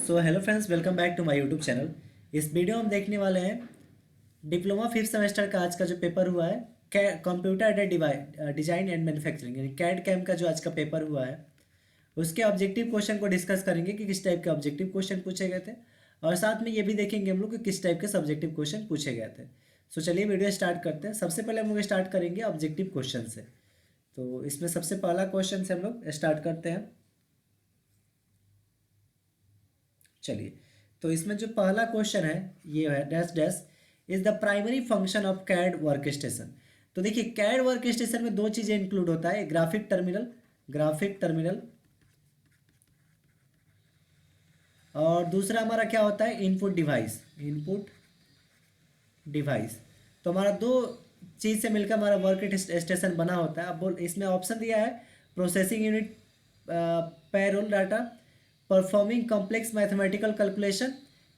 So hello friends, welcome back to my YouTube channel. इस video में हम देखने वाले हैं डिप्लोमा फिफ्थ सेमेस्टर का आज का जो पेपर हुआ है computer aided design and manufacturing यानी कैड कैम का जो आज का पेपर हुआ है उसके ऑब्जेक्टिव क्वेश्चन को डिस्कस करेंगे कि किस टाइप के ऑब्जेक्टिव क्वेश्चन पूछे गए थे। और साथ में ये भी देखेंगे हम लोग कि किस टाइप के सब्जेक्टिव क्वेश्चन पूछे गए थे। सो चलिए वीडियो स्टार्ट करते हैं। सबसे पहले हम लोग स्टार्ट करेंगे ऑब्जेक्टिव क्वेश्चन से। तो इसमें सबसे पहला क्वेश्चन से हम लोग स्टार्ट करते हैं। चलिए, तो इसमें जो पहला क्वेश्चन है ये है dash dash is the primary function of CAD workstation. तो देखिए, कैड वर्क स्टेशन में दो चीज़ें इंक्लूड होता है, ग्राफिक टर्मिनल और दूसरा हमारा क्या होता है, इनपुट डिवाइस। तो हमारा दो चीज़ से मिलकर हमारा वर्क स्टेशन बना होता है। अब बोल इसमें ऑप्शन दिया है processing unit, payroll data, performing complex mathematical calculation,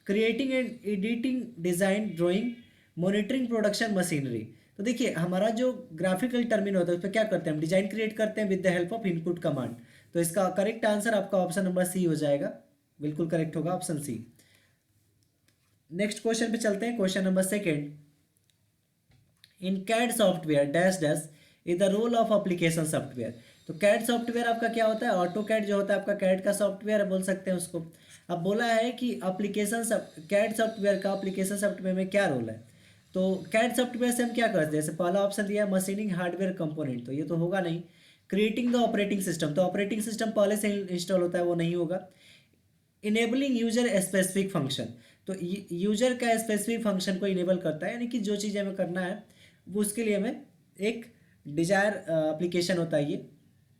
creating and editing design drawing, monitoring production machinery. तो देखिए, हमारा जो ग्राफिकल टर्मिनल होता है उस पर क्या करते हैं, हम डिजाइन क्रिएट करते हैं with the help of input command. तो इसका करेक्ट आंसर आपका ऑप्शन नंबर सी हो जाएगा, बिल्कुल करेक्ट होगा ऑप्शन सी। नेक्स्ट क्वेश्चन पे चलते हैं, question number second. In CAD software dash dash is the role of application software. तो कैड सॉफ्टवेयर आपका क्या होता है, ऑटो कैड जो होता है आपका कैड का सॉफ्टवेयर बोल सकते हैं उसको। अब बोला है कि एप्लीकेशन कैड सॉफ्टवेयर का एप्लीकेशन सॉफ्टवेयर में क्या रोल है। तो कैड सॉफ्टवेयर से हम क्या करते हैं, जैसे पहला ऑप्शन दिया है मशीनिंग हार्डवेयर कंपोनेंट, तो ये तो होगा नहीं। क्रिएटिंग द ऑपरेटिंग सिस्टम, तो ऑपरेटिंग सिस्टम पहले से इंस्टॉल होता है, वो नहीं होगा। इनेबलिंग यूजर स्पेसिफिक फंक्शन, तो यूजर का स्पेसिफिक फंक्शन को इनेबल करता है, यानी कि जो चीज़ हमें करना है वो उसके लिए हमें एक डिजायर एप्लीकेशन होता है ये।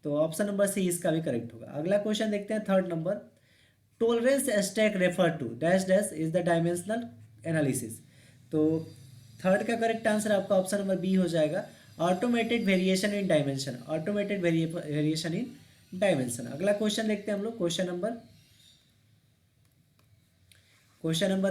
तो ऑप्शन नंबर सी इसका भी करेक्ट होगा। अगला क्वेश्चन देखते हैं, third number. Tolerance stack refer to dash dash is the dimensional analysis. तो थर्ड का करेक्ट आंसर आपका ऑप्शन नंबर बी हो जाएगा, automated variation in dimension, automated variation in dimension. अगला क्वेश्चन देखते हैं हम लोग, question number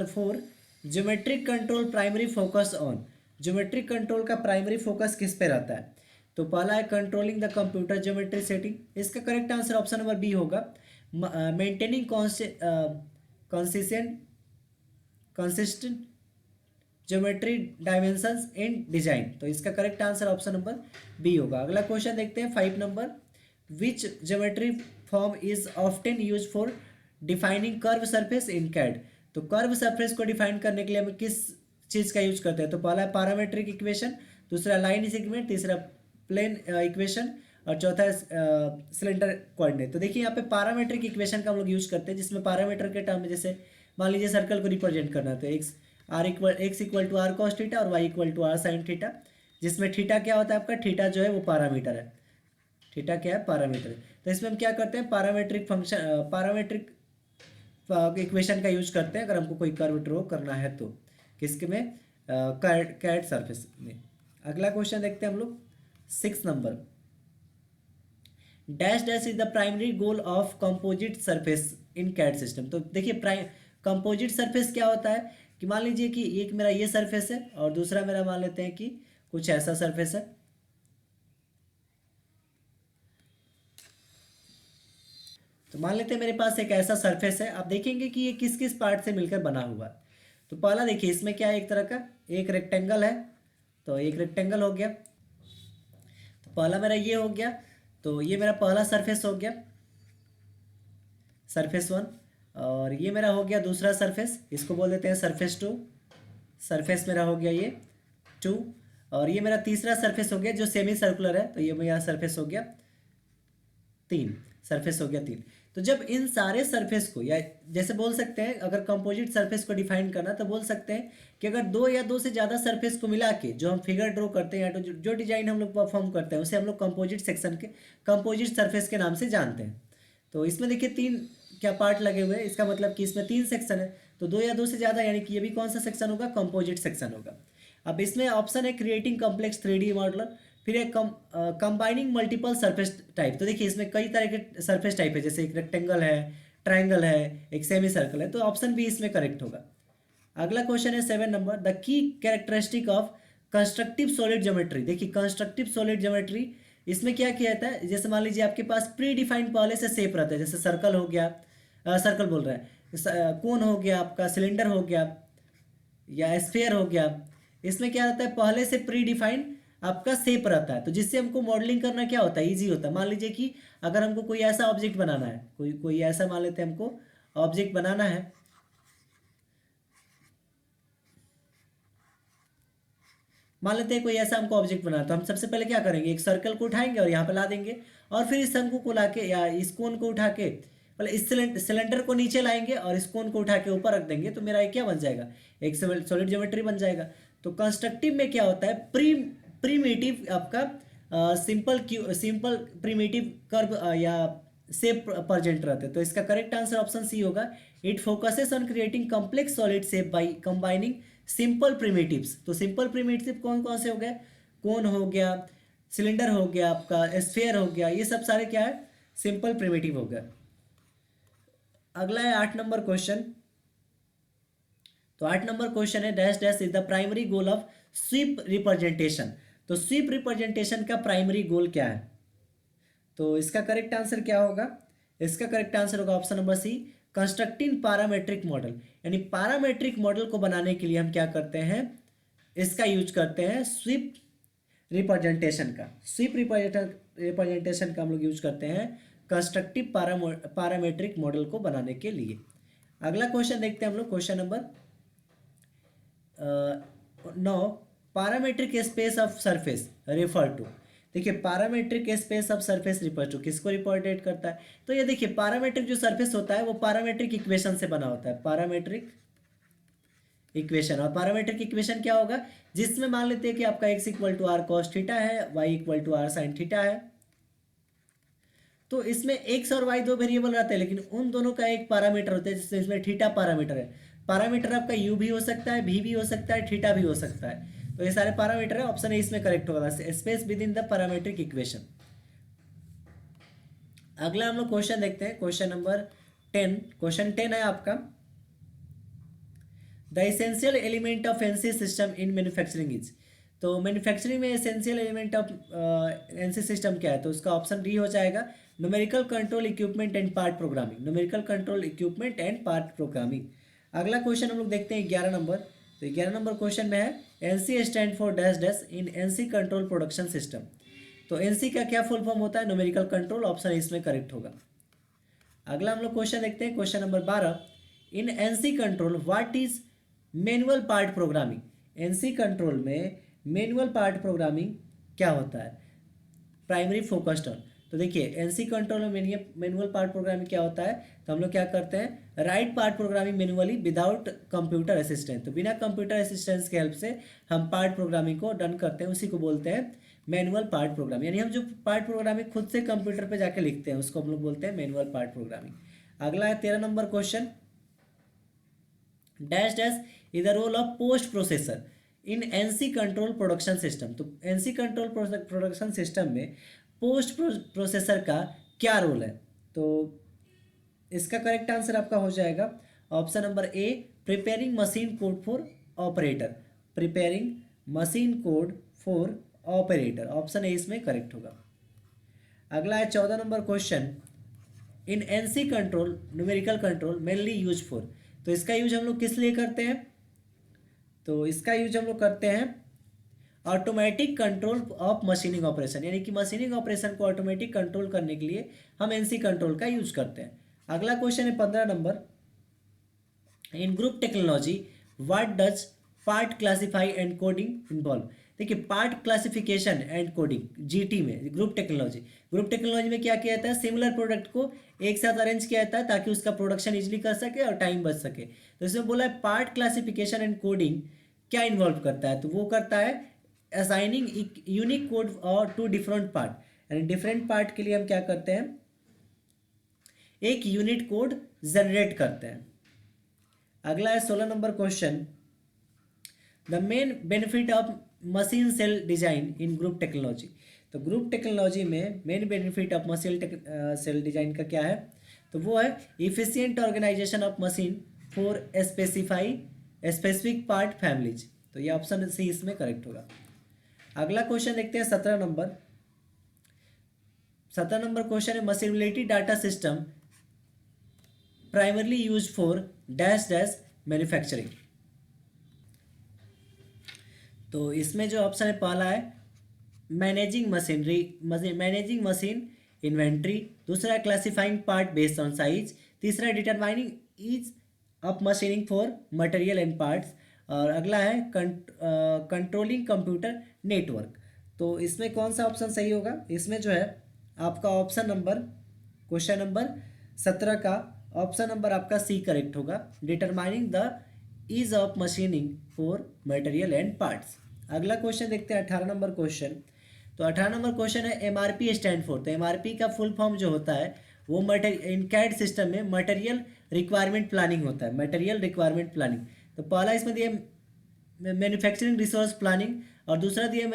4। Geometric control primary focus on, geometric control का प्राइमरी फोकस किस पे रहता है। तो पहला है controlling the computer geometry setting, इसका correct answer option number B होगा, maintaining consistent consistent geometry dimensions in design. तो इसका correct answer option number B होगा। अगला क्वेश्चन देखते हैं, 5 नंबर। Which geometry form is often use for defining curve surface in CAD. तो कर्व सरफेस को डिफाइन करने के लिए हम किस चीज़ का यूज करते हैं। तो पहला है पैरामेट्रिक इक्वेशन, दूसरा लाइन सेगमेंट, तीसरा प्लेन इक्वेशन और चौथा है सिलेंडर कोऑर्डिनेट। तो देखिए यहाँ पे पैरामेट्रिक इक्वेशन का हम लोग यूज करते हैं, जिसमें पैरामीटर के टर्म में जैसे मान लीजिए सर्कल को रिप्रेजेंट करना है तो X equal to are cos theta और Y equal to are sine theta, जिसमें थीटा क्या होता है आपका, थीटा जो है वो पैरामीटर है, थीटा क्या है, पैरामीटर है। तो इसमें हम क्या करते हैं, पैरामेट्रिक इक्वेशन का यूज करते हैं अगर हमको कोई कर्व ड्रॉ करना है तो, किसके में, कैड सरफेस में। अगला क्वेश्चन देखते हैं हम लोग, 6 नंबर। Dash dash is the primary goal of composite surface in CAD system. तो देखिए, कंपोजिट सरफेस क्या होता है कि मान लीजिए कि एक मेरा ये सरफेस है और दूसरा मेरा मान लेते हैं कि कुछ ऐसा सरफेस है। तो मान लेते हैं मेरे पास एक ऐसा सरफेस है। आप देखेंगे कि ये किस किस पार्ट से मिलकर बना हुआ है। तो पहला देखिए, इसमें क्या है, एक तरह का एक रेक्टेंगल है, तो एक रेक्टेंगल हो गया। तो पहला मेरा ये हो गया, तो ये मेरा पहला सरफेस हो गया, सरफेस 1। और ये मेरा हो गया दूसरा सरफेस, इसको बोल देते हैं सरफेस 2, सरफेस मेरा हो गया ये 2। और ये मेरा तीसरा सरफेस हो गया जो सेमी सर्कुलर है, तो ये मेरा सरफेस हो गया 3, सरफेस हो गया 3। तो जब इन सारे सरफेस को, या जैसे बोल सकते हैं अगर कंपोजिट सरफेस को डिफाइन करना तो बोल सकते हैं कि अगर दो या दो से ज़्यादा सरफेस को मिला के जो हम फिगर ड्रॉ करते हैं या तो जो डिजाइन हम लोग परफॉर्म करते हैं उसे हम लोग कंपोजिट सरफेस के नाम से जानते हैं। तो इसमें देखिए 3 क्या पार्ट लगे हुए हैं, इसका मतलब कि इसमें 3 सेक्शन है, तो दो या दो से ज़्यादा, यानी कि ये भी कौन सा सेक्शन होगा, कंपोजिट सेक्शन होगा। अब इसमें ऑप्शन है क्रिएटिंग कॉम्प्लेक्स 3D मॉडलर, फिर एक कंबाइनिंग मल्टीपल सरफेस टाइप। तो देखिए इसमें कई तरह के सरफेस टाइप है, जैसे एक रेक्टेंगल है, ट्रायंगल है, एक सेमी सर्कल है, तो ऑप्शन बी इसमें करेक्ट होगा। अगला क्वेश्चन है 7 number. The key characteristic of constructive solid geometry. देखिए कंस्ट्रक्टिव सॉलिड ज्योमेट्री, इसमें क्या किया जाता है, जैसे मान लीजिए आपके पास प्री डिफाइंड पहले से शेप रहता है, जैसे सर्कल हो गया, सर्कल बोल रहा है, कोन हो गया आपका, सिलेंडर हो गया या स्फीयर हो गया, इसमें क्या रहता है, पहले से प्री डिफाइंड आपका शेप रहता है, तो जिससे हमको मॉडलिंग करना क्या होता है, इजी होता है। मान लीजिए कि अगर हमको कोई ऐसा ऑब्जेक्ट बनाना है, कोई कोई ऐसा मान लेते हैं हमको ऑब्जेक्ट बनाना है, मान लेते हैं कोई ऐसा हमको ऑब्जेक्ट बनाना है, तो हम सबसे पहले क्या करेंगे, एक सर्कल को उठाएंगे और यहाँ पे ला देंगे, और फिर इस शंकु को लाके या इस कोन को उठा के, मतलब इस सिलेंडर को नीचे लाएंगे और इस कोन को उठा के ऊपर रख देंगे, तो मेरा ये क्या बन जाएगा, एक सॉलिड ज्योमेट्री बन जाएगा। तो कंस्ट्रक्टिव में क्या होता है, प्रीमेटिव आपका सिंपल प्रीमेटिव कर्व या शेप प्रेजेंट रहते हैं। तो इसका करेक्ट आंसर ऑप्शन सी होगा। It focuses on creating complex solid shape by combining simple primitives. तो सिंपल प्रिमिटिव कौन कौन से हो गए, कोन हो गया, सिलेंडर हो गया, आपका स्फीयर हो गया, ये सब सारे क्या है, सिंपल प्रिमिटिव हो गया। अगला है 8 नंबर क्वेश्चन। तो 8 नंबर क्वेश्चन है, dash dash is the primary goal of sweep representation. तो स्वीप रिप्रेजेंटेशन का प्राइमरी गोल क्या है, तो इसका करेक्ट आंसर क्या होगा, इसका करेक्ट आंसर होगा option number C, constructing parametric model. यानी पैरामेट्रिक मॉडल को बनाने के लिए हम क्या करते हैं, इसका यूज करते हैं स्वीप रिप्रेजेंटेशन का, स्वीप रिप्रेजेंटेशन का हम लोग यूज करते हैं कंस्ट्रक्टिव पैरामेट्रिक मॉडल को बनाने के लिए। अगला क्वेश्चन देखते हैं हम लोग, question number 9, parametric space of surface refer to. देखिए parametric space of surface refer to किसको रिप्रेजेंट करता है, तो ये देखिए पैरामेट्रिक जो सरफेस होता है वो पैरामेट्रिक इक्वेशन से बना होता है, पैरामेट्रिक इक्वेशन। और पैरामेट्रिक इक्वेशन क्या होगा, जिसमें मान लेते हैं कि आपका x equal to are cos theta है, y equal to are sine theta है। तो इसमें x और y दो वेरिएबल रहते हैं, लेकिन उन दोनों का एक पैरामीटर होता है, जिसमें इसमें थीटा पैरामीटर है। पैरामीटर आपका u भी हो सकता है, v भी हो सकता है, थीटा भी हो सकता है। तो ये सारे पैरामीटर है, ऑप्शन ए इसमें करेक्ट होगा, space with in the parametric equation. अगला हम लोग क्वेश्चन देखते हैं, क्वेश्चन नंबर 10। क्वेश्चन 10 है आपका, the essential element of NC system in manufacturing is. तो मैन्युफैक्चरिंग में essential element of NC system क्या है, तो उसका ऑप्शन डी हो जाएगा, numerical control equipment and part programming, numerical control equipment and part programming. अगला क्वेश्चन हम लोग देखते हैं 11 नंबर। तो 11 नंबर क्वेश्चन में है, NC stand for dash dash in NC control production system. तो एनसी का क्या फुल फॉर्म होता है, न्यूमेरिकल कंट्रोल, ऑप्शन इसमें करेक्ट होगा। अगला हम लोग क्वेश्चन देखते हैं, question number 12, in NC control what is manual part programming. NC control में मैनुअल पार्ट प्रोग्रामिंग क्या होता है, प्राइमरी फोकस्ड ऑन। तो देखिए एनसी कंट्रोल में मैनुअल पार्ट प्रोग्रामिंग क्या होता है, तो हम लोग क्या करते हैं, right part programming manually without computer assistance. तो बिना कंप्यूटर असिस्टेंस के हेल्प से हम पार्ट प्रोग्रामिंग को डन करते हैं, उसी को बोलते हैं मैनुअल पार्ट प्रोग्रामिंग। यानी हम जो पार्ट प्रोग्रामिंग खुद से कंप्यूटर पे जाके लिखते हैं उसको हम लोग बोलते हैं मैनुअल पार्ट प्रोग्रामिंग। अगला है 13 number question, dash dash is the role of post processor in NC control production system. तो एनसी कंट्रोल प्रोडक्शन सिस्टम में पोस्ट प्रोसेसर का क्या रोल है, तो इसका करेक्ट आंसर आपका हो जाएगा option number A, preparing machine code for operator, preparing machine code for operator, option A इसमें करेक्ट होगा। अगला है 14 number question, in NC control numerical control mainly use for. तो इसका यूज हम लोग किस लिए करते हैं, तो इसका यूज हम लोग करते हैं automatic control of machining operation, यानी कि मशीनिंग ऑपरेशन को ऑटोमेटिक कंट्रोल करने के लिए हम एनसी कंट्रोल का यूज करते हैं। अगला क्वेश्चन है 15 नंबर, in group technology what does part classify and coding involve. देखिए part classification and coding GT में, ग्रुप टेक्नोलॉजी में क्या किया जाता है, सिमिलर प्रोडक्ट को एक साथ अरेंज किया जाता है ताकि उसका प्रोडक्शन इजीली कर सके और टाइम बच सके। तो इसमें बोला है पार्ट क्लासिफिकेशन एंड कोडिंग क्या इन्वॉल्व करता है, तो वो करता है असाइनिंग यूनिक कोड और टू डिफरेंट पार्ट, यानी डिफरेंट पार्ट के लिए हम क्या करते हैं, एक यूनिट कोड जनरेट करते हैं। अगला है 16 number question, the main benefit of machine cell design in group technology. तो ग्रुप टेक्नोलॉजी में main benefit of machine cell design का क्या है, तो वो है efficient organisation of machine for specific part families. तो ये ऑप्शन सी इसमें करेक्ट होगा। अगला क्वेश्चन देखते हैं 17 नंबर। 17 नंबर क्वेश्चन है, machinability data system primarily use for dash dash manufacturing. तो इसमें जो ऑप्शन है पहला है managing machinery, managing machine inventory, दूसरा classifying part based on size, तीसरा determining ease of machining for material and parts, और अगला है कंट्रोलिंग कंप्यूटर नेटवर्क। तो इसमें कौन सा ऑप्शन सही होगा? इसमें जो है आपका ऑप्शन नंबर, क्वेश्चन नंबर 17 का ऑप्शन नंबर आपका सी करेक्ट होगा, determining the ease of machining for material and parts. अगला क्वेश्चन देखते हैं 18 नंबर क्वेश्चन। तो 18 नंबर क्वेश्चन है एमआरपी स्टैंड फॉर। तो एमआरपी का फुल फॉर्म जो होता है वो इन कैड सिस्टम में मटेरियल रिक्वायरमेंट प्लानिंग होता है, मटेरियल रिक्वायरमेंट प्लानिंग। तो पहला इसमें दिया मैन्युफैक्चरिंग रिसोर्स प्लानिंग, और दूसरा दिया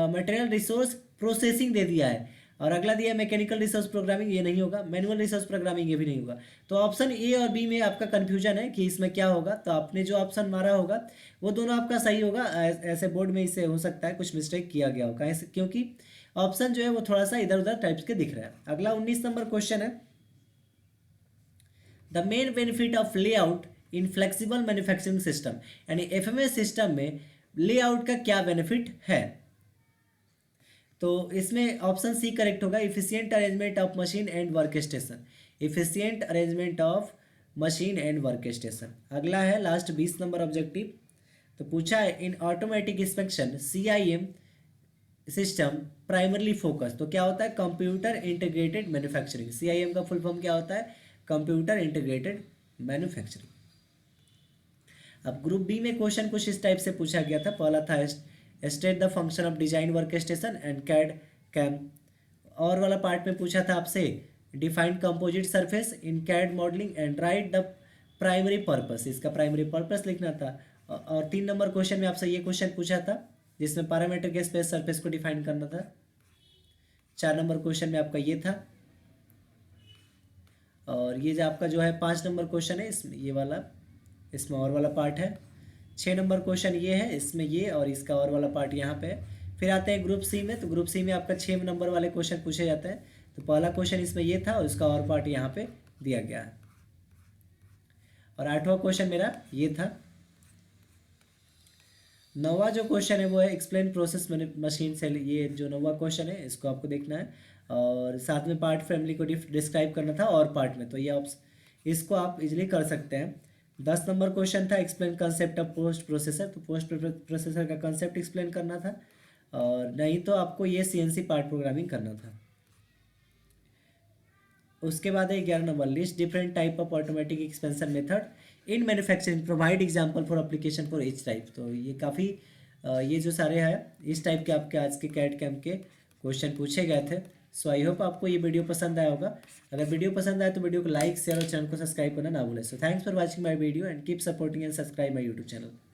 मटेरियल रिसोर्स प्रोसेसिंग दे दिया है, और अगला दिया मैकेनिकल रिसोर्स प्रोग्रामिंग, ये नहीं होगा, मैनुअल रिसोर्स प्रोग्रामिंग ये भी नहीं होगा। तो ऑप्शन ए और बी में आपका कंफ्यूजन है कि इसमें क्या होगा। तो आपने जो ऑप्शन मारा होगा वो दोनों आपका सही होगा। ऐसे बोर्ड में इससे हो सकता है कुछ मिस्टेक किया गया होगा, क्योंकि ऑप्शन जो है वो थोड़ा सा इधर उधर टाइप्स के दिख रहा है। अगला 19 नंबर क्वेश्चन है the main benefit of layout in flexible manufacturing system, यानी एफएमएस सिस्टम में लेआउट का क्या बेनिफिट है। तो इसमें ऑप्शन सी करेक्ट होगा, efficient arrangement of machine and work station, efficient arrangement of machine and work station. अगला है लास्ट 20 नंबर ऑब्जेक्टिव। तो पूछा है इन automatic inspection CIM system primarily focus. तो क्या होता है? Computer integrated manufacturing. सीआईएम का फुल फॉर्म क्या होता है? Computer integrated manufacturing. अब ग्रुप बी में क्वेश्चन कुछ इस टाइप से पूछा गया था। पहला था state the function of design work station and CAD CAM, और वाला पार्ट में पूछा था आपसे defined composite surface in CAD modelling and write the primary purpose, इसका प्राइमरी पर्पस लिखना था। और 3 नंबर क्वेश्चन में आपसे ये क्वेश्चन पूछा था जिसमें पैरामीट्रिक स्पेस सरफेस को डिफाइन करना था। 4 नंबर क्वेश्चन में आपका ये था, और ये जो आपका जो है 5 नंबर क्वेश्चन है इसमें ये वाला, इसमें और वाला पार्ट है। 6 नंबर क्वेश्चन ये है, इसमें ये और इसका और वाला पार्ट यहाँ पे है। फिर आते हैं ग्रुप सी में। तो ग्रुप सी में आपका 6 नंबर वाले क्वेश्चन पूछे जाते हैं। तो पहला क्वेश्चन इसमें ये था और इसका और पार्ट यहाँ पे दिया गया है। और 8वां क्वेश्चन मेरा ये था। 9वां जो क्वेश्चन है वो है एक्सप्लेन प्रोसेस मशीन सेल। ये जो 9वां क्वेश्चन है इसको आपको देखना है, और साथ में पार्ट फैमिली को डिस्क्राइब करना था और पार्ट में। तो ये इसको आप इजीली कर सकते हैं। 10 नंबर क्वेश्चन था explain concept of post processor. तो पोस्ट प्रोसेसर का कंसेप्ट एक्सप्लेन करना था, और नहीं तो आपको ये सीएनसी पार्ट प्रोग्रामिंग करना था। उसके बाद है 11 number list different type of automatic expansion method in manufacturing, provide example for application for each type. तो ये काफ़ी ये जो सारे हैं इस टाइप के आपके आज के कैट कैम्प के क्वेश्चन पूछे गए थे। सो आई होप आपको ये वीडियो पसंद आया होगा। अगर वीडियो पसंद आए तो वीडियो को लाइक शेयर और चैनल को सब्सक्राइब करना ना भूलें। So thanks for watching my video and keep supporting and subscribe my YouTube channel.